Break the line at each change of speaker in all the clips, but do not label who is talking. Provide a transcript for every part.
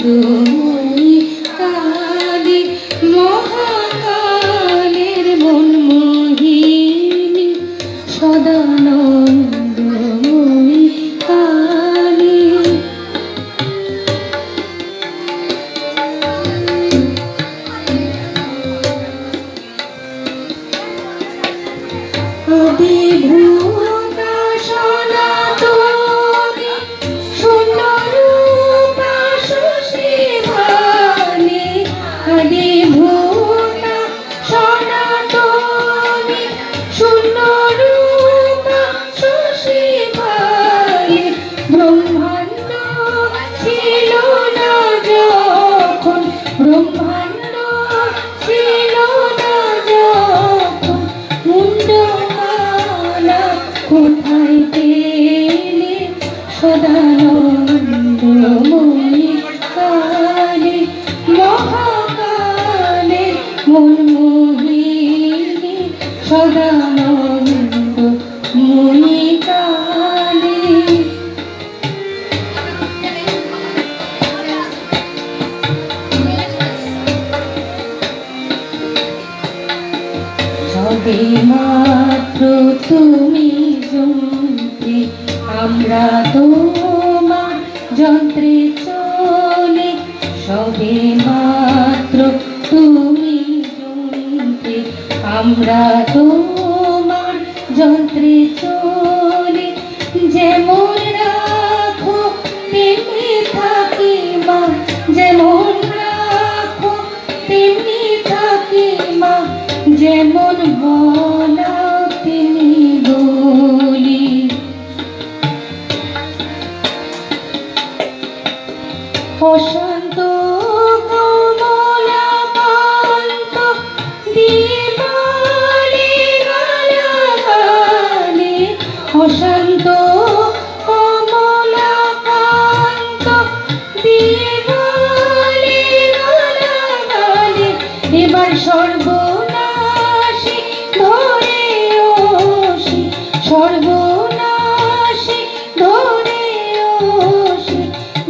মনময়ী কালী মহাকালের মনমোহিনী সদানন্দময়ী কালী। আদিভূতা সনাতনী শূন্যরূপা সুশীবানী, আদিভূতা সনাতনী শূন্যরূপা সুশীবানী। ব্রহ্মাণ্ড ছিল না যখন, ব্রহ্মাণ্ড ছিল না যখন, মুন্ডমালা কোথায় পেলে সদানন্দময়ী কালী মহাকালে মনমোহিনী সদানন্দময়ী কালী। সবে মাত্র তুমি যন্ত্রে, আমরা তোমার যন্ত্রে চলে। সবে মাত্র তুমি যন্ত্রে, আমরা তোমার যন্ত্রে চলে। যেমন রাখো তেমনি থাকি মা, যেমন রাখো তেমনি থাকি মা, যেমন বলাও তেমনি বলি। অশান্ত কমলাকান্ত দিয়ে বলে গালাগালি, অশান্ত কমলাকান্ত দিয়ে বলে গালাগালি। এবার সর্বনাশী ধরে ওষি, সর্বনাশী ধরে ওষি,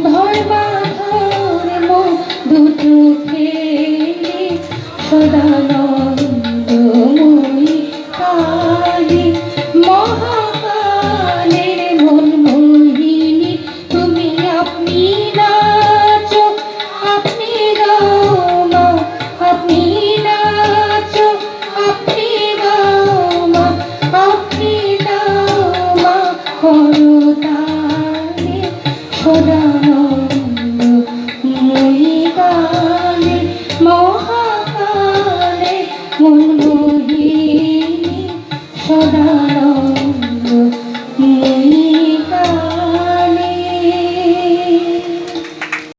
ধরবা ধর্ম দুটো খেলে সদানন্দময়ী কালী মহাকালের মনমোহিনী। তুমি আপনি নাচো, আপনি গাও মা, আপনি নাচো, আপনি গাও মা, আপনি গাও মা করতালে সদানন্দময়ী কালী মহাকালে মন